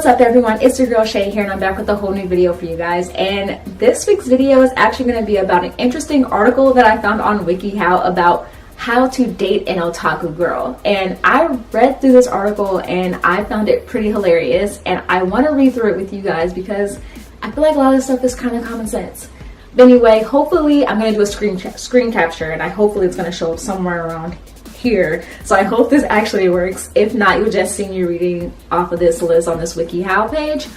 up everyone, it's your girl Shay here and I'm back with a whole new video for you guys. And this week's video is actually going to be about an interesting article that I found on Wikihow about how to date an otaku girl. And I read through this article and I found it pretty hilarious, and I want to read through it with you guys because I feel like a lot of this stuff is kind of common sense. But anyway, hopefully I'm going to do a screen capture, and hopefully it's going to show up somewhere around here. So I hope this actually works. If not, you'll just see me reading off of this list on this Wikihow page.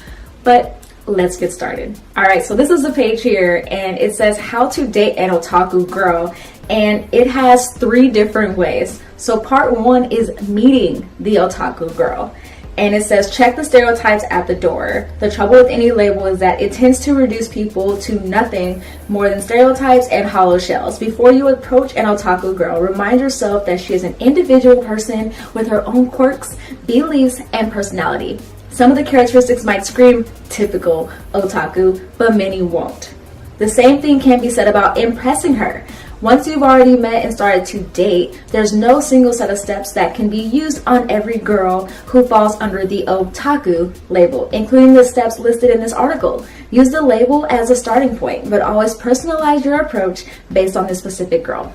But let's get started. All right, so this is the page here, and it says how to date an otaku girl, and it has 3 different ways. So part 1 is meeting the otaku girl. And it says, check the stereotypes at the door. The trouble with any label is that it tends to reduce people to nothing more than stereotypes and hollow shells. Before you approach an otaku girl, remind yourself that she is an individual person with her own quirks, beliefs, and personality. Some of the characteristics might scream typical otaku, but many won't. The same thing can be said about impressing her. Once you've already met and started to date, there's no single set of steps that can be used on every girl who falls under the otaku label, including the steps listed in this article. Use the label as a starting point, but always personalize your approach based on this specific girl.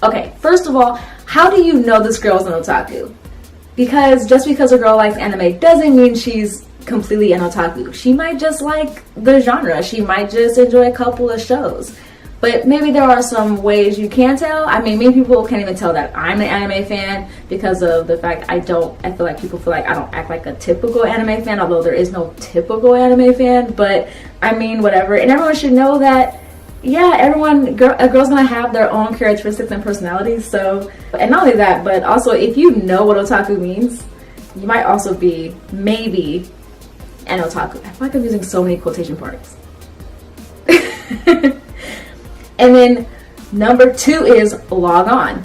Okay, first of all, how do you know this girl's an otaku? Because just because a girl likes anime doesn't mean she's completely an otaku. She might just like the genre. She might just enjoy a couple of shows. But maybe there are some ways you can tell. I mean, many people can't even tell that I'm an anime fan because of the fact I feel like people feel like I don't act like a typical anime fan, although there is no typical anime fan. But I mean, whatever. And everyone should know that, yeah, a girl's gonna have their own characteristics and personalities. So, and not only that, but also if you know what otaku means, you might also be maybe an otaku. I feel like I'm using so many quotation marks. And then number 2 is log on.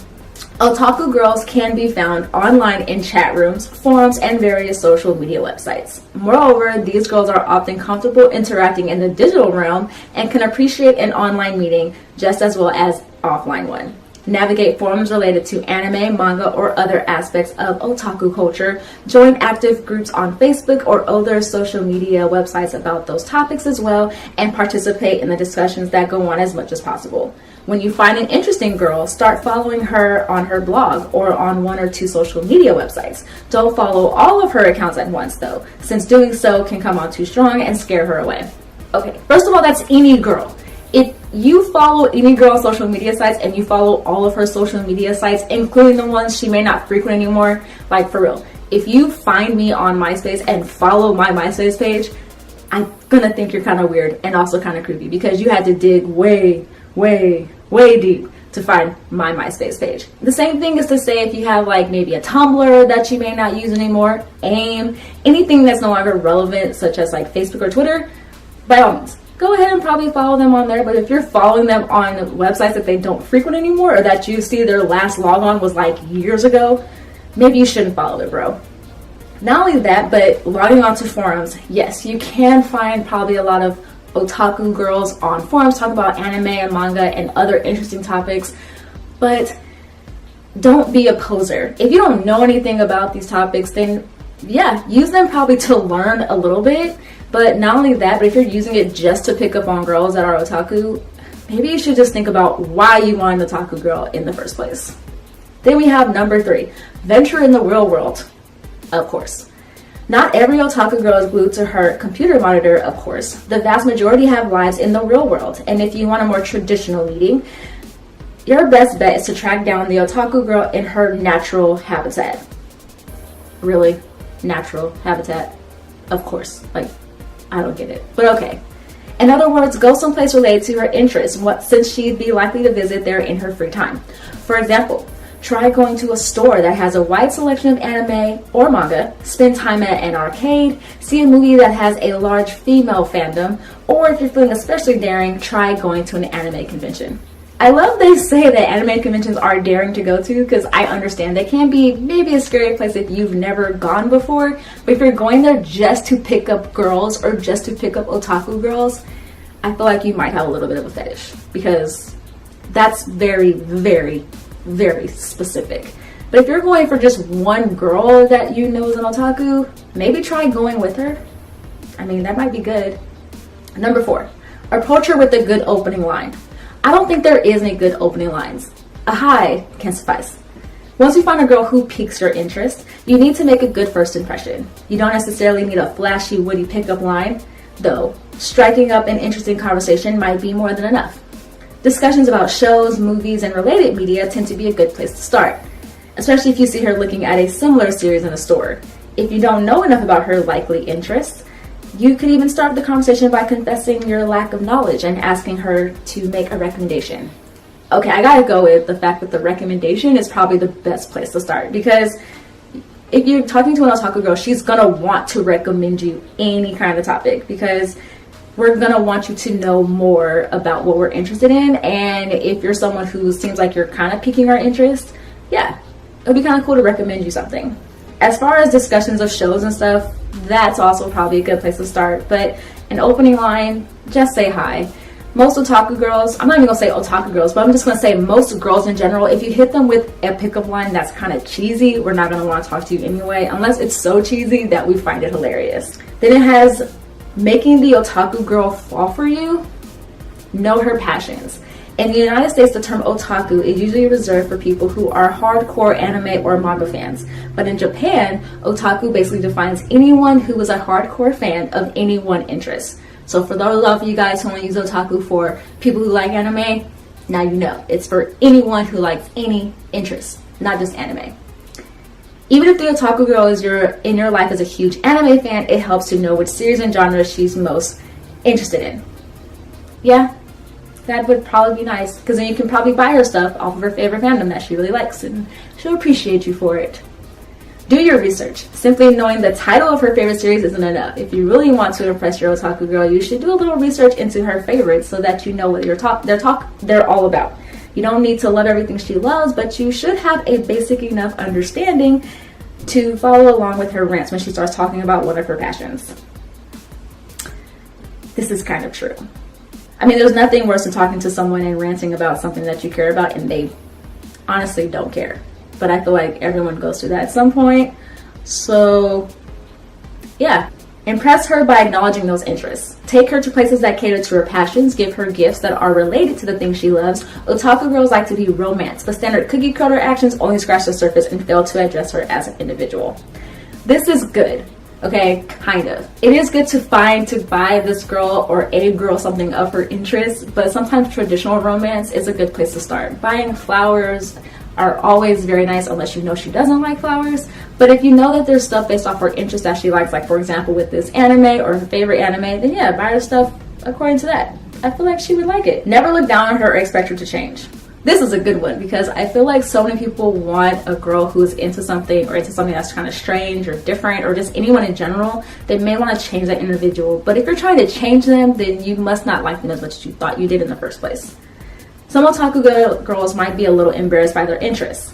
Otaku girls can be found online in chat rooms, forums, and various social media websites. Moreover, these girls are often comfortable interacting in the digital realm and can appreciate an online meeting just as well as offline one. Navigate forums related to anime, manga, or other aspects of otaku culture. Join active groups on Facebook or other social media websites about those topics as well, and participate in the discussions that go on as much as possible. When you find an interesting girl, start following her on her blog or on 1 or 2 social media websites. Don't follow all of her accounts at once though, since doing so can come on too strong and scare her away. Okay, first of all, that's any girl. If you follow any girl on social media sites and you follow all of her social media sites, including the ones she may not frequent anymore, like for real, if you find me on MySpace and follow my MySpace page, I'm gonna think you're kind of weird and also kind of creepy because you had to dig way deep to find my MySpace page. The same thing is to say if you have like maybe a Tumblr that you may not use anymore, AIM, anything that's no longer relevant such as like Facebook or Twitter, by all means, go ahead and probably follow them on there. But if you're following them on websites that they don't frequent anymore, or that you see their last logon was like years ago, maybe you shouldn't follow them, bro. Not only that, but logging onto forums, yes, you can find probably a lot of otaku girls on forums talking about anime and manga and other interesting topics, but don't be a poser. If you don't know anything about these topics, then yeah, use them probably to learn a little bit. But not only that, but if you're using it just to pick up on girls that are otaku, maybe you should just think about why you want an otaku girl in the first place. Then we have number 3, venture in the real world, of course. Not every otaku girl is glued to her computer monitor, of course. The vast majority have lives in the real world. And if you want a more traditional meeting, your best bet is to track down the otaku girl in her natural habitat. Really? Natural habitat? Of course. Like, I don't get it, but okay. In other words, go someplace related to her interests, since she'd be likely to visit there in her free time. For example, try going to a store that has a wide selection of anime or manga, spend time at an arcade, see a movie that has a large female fandom, or if you're feeling especially daring, try going to an anime convention. I love they say that anime conventions are daring to go to, because I understand they can be maybe a scary place if you've never gone before, but if you're going there just to pick up girls or just to pick up otaku girls, I feel like you might have a little bit of a fetish, because that's very specific. But if you're going for just one girl that you know is an otaku, maybe try going with her. I mean, that might be good. Number 4, approach her with a good opening line. I don't think there is any good opening lines. A hi can suffice. Once you find a girl who piques your interest, you need to make a good first impression. You don't necessarily need a flashy, witty pickup line, though striking up an interesting conversation might be more than enough. Discussions about shows, movies, and related media tend to be a good place to start, especially if you see her looking at a similar series in a store. If you don't know enough about her likely interests, you could even start the conversation by confessing your lack of knowledge and asking her to make a recommendation. Okay, I gotta go with the fact that the recommendation is probably the best place to start, because if you're talking to an otaku girl, she's gonna want to recommend you any kind of topic, because we're gonna want you to know more about what we're interested in. And if you're someone who seems like you're kind of piquing our interest, yeah, it'll be kind of cool to recommend you something. As far as discussions of shows and stuff, that's also probably a good place to start. But an opening line, just say hi. Most otaku girls, I'm not even gonna say otaku girls, but I'm just gonna say most girls in general, if you hit them with a pickup line that's kind of cheesy, we're not gonna want to talk to you anyway, unless it's so cheesy that we find it hilarious. Then it has making the otaku girl fall for you. Know her passions. In the United States, the term otaku is usually reserved for people who are hardcore anime or manga fans. But in Japan, otaku basically defines anyone who is a hardcore fan of any one interest. So for those of you guys who only use otaku for people who like anime, now you know. It's for anyone who likes any interest, not just anime. Even if the otaku girl is in your life as a huge anime fan, it helps to know which series and genres she's most interested in. Yeah, that would probably be nice, because then you can probably buy her stuff off of her favorite fandom that she really likes, and she'll appreciate you for it. Do your research. Simply knowing the title of her favorite series isn't enough. If you really want to impress your otaku girl, you should do a little research into her favorites so that you know what they're all about. You don't need to love everything she loves, but you should have a basic enough understanding to follow along with her rants when she starts talking about one of her passions. This is kind of true. I mean, there's nothing worse than talking to someone and ranting about something that you care about and they honestly don't care. But I feel like everyone goes through that at some point. So, yeah. Impress her by acknowledging those interests. Take her to places that cater to her passions. Give her gifts that are related to the things she loves. Otaku girls like to be romanced, but standard cookie cutter actions only scratch the surface and fail to address her as an individual. This is good. Okay, kind of. It is good to buy this girl or a girl something of her interest, but sometimes traditional romance is a good place to start. Buying flowers are always very nice, unless you know she doesn't like flowers. But if you know that there's stuff based off her interest that she likes, like for example with this anime or her favorite anime, then yeah, buy her stuff according to that. I feel like she would like it. Never look down on her or expect her to change. This is a good one, because I feel like so many people want a girl who is into something or into something that's kind of strange or different, or just anyone in general. They may want to change that individual, but if you're trying to change them, then you must not like them as much as you thought you did in the first place. Some otaku girls might be a little embarrassed by their interests.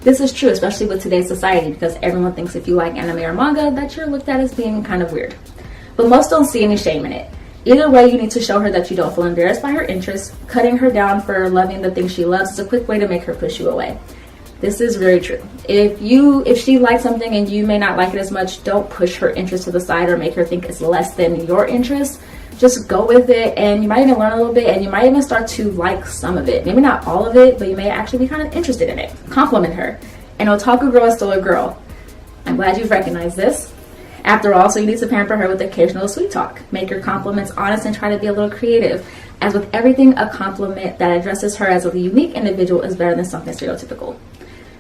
This is true, especially with today's society, because everyone thinks if you like anime or manga that you're looked at as being kind of weird. But most don't see any shame in it. Either way, you need to show her that you don't feel embarrassed by her interests. Cutting her down for loving the things she loves is a quick way to make her push you away. This is very true. If she likes something and you may not like it as much, don't push her interest to the side or make her think it's less than your interest. Just go with it, and you might even learn a little bit, and you might even start to like some of it. Maybe not all of it, but you may actually be kind of interested in it. Compliment her. An otaku girl is still a girl. I'm glad you've recognized this. After all, so you need to pamper her with occasional sweet talk. Make your compliments honest and try to be a little creative. As with everything, a compliment that addresses her as a unique individual is better than something stereotypical.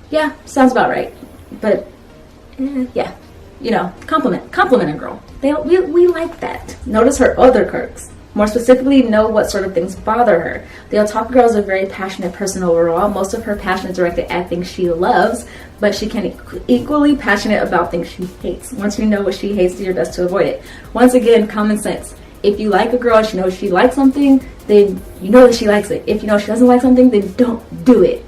Yeah, sounds about right. But, yeah. You know, compliment a girl. We like that. Notice her other quirks. More specifically, know what sort of things bother her. The otaku girl is a very passionate person overall. Most of her passion is directed at things she loves, but she can be equally passionate about things she hates. Once you know what she hates, do your best to avoid it. Once again, common sense. If you like a girl and she knows she likes something, then you know that she likes it. If you know she doesn't like something, then don't do it.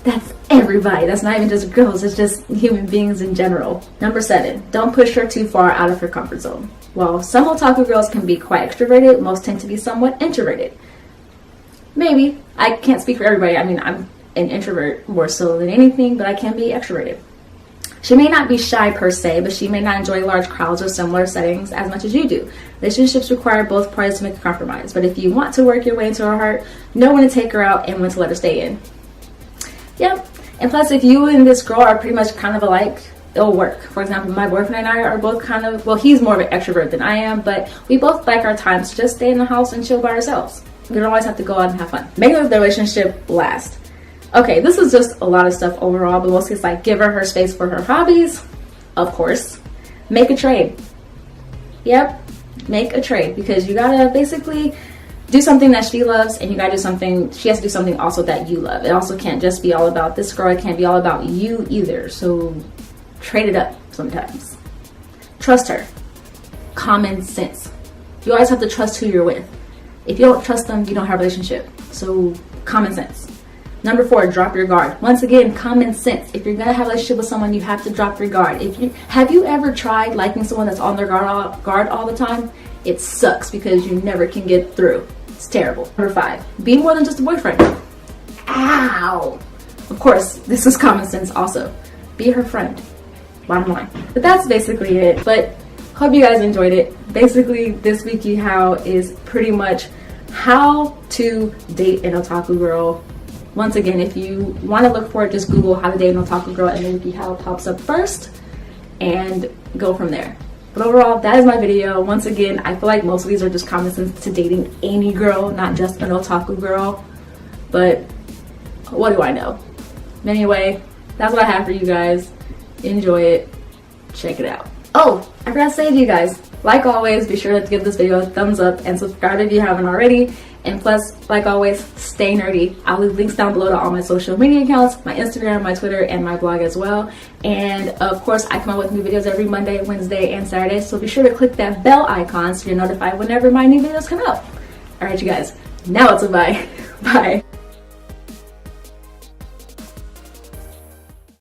That's everybody. That's not even just girls. It's just human beings in general. Number 7, don't push her too far out of her comfort zone. While some otaku girls can be quite extroverted, most tend to be somewhat introverted. Maybe. I can't speak for everybody. I mean, an introvert more so than anything, but I can be extroverted. She may not be shy per se, but she may not enjoy large crowds or similar settings as much as you do. Relationships require both parties to make a compromise, but if you want to work your way into her heart, know when to take her out and when to let her stay in. Yep. And plus, if you and this girl are pretty much kind of alike, it'll work. For example, my boyfriend and I are both kind of, well, he's more of an extrovert than I am, but we both like our time to just stay in the house and chill by ourselves. We don't always have to go out and have fun. Make the relationship last. Okay, this is just a lot of stuff overall, but mostly it's like give her space for her hobbies, of course. Make a trade. Yep, make a trade, because you gotta basically do something that she loves, and you gotta do something, she has to do something also that you love. It also can't just be all about this girl, it can't be all about you either, so trade it up sometimes. Trust her. Common sense. You always have to trust who you're with. If you don't trust them, you don't have a relationship, so common sense. Number 4, drop your guard. Once again, common sense. If you're gonna have a relationship with someone, you have to drop your guard. Have you ever tried liking someone that's on their guard all the time? It sucks because you never can get through. It's terrible. Number 5, be more than just a boyfriend. Ow! Of course, this is common sense also. Be her friend. Bottom line. But that's basically it. But hope you guys enjoyed it. Basically, this Wikihow is pretty much how to date an otaku girl. Once again, if you want to look for it, just Google how to date an otaku girl and then Wikihow pops up first and go from there. But overall, that is my video. Once again, I feel like most of these are just common sense to dating any girl, not just an otaku girl. But what do I know? Anyway, that's what I have for you guys. Enjoy it. Check it out. Oh, I forgot to say to you guys, like always, be sure to give this video a thumbs up and subscribe if you haven't already. And plus, like always, stay nerdy. I'll leave links down below to all my social media accounts, my Instagram, my Twitter, and my blog as well. And of course, I come out with new videos every Monday, Wednesday, and Saturday. So be sure to click that bell icon so you're notified whenever my new videos come out. All right, you guys. Now it's a bye. Bye.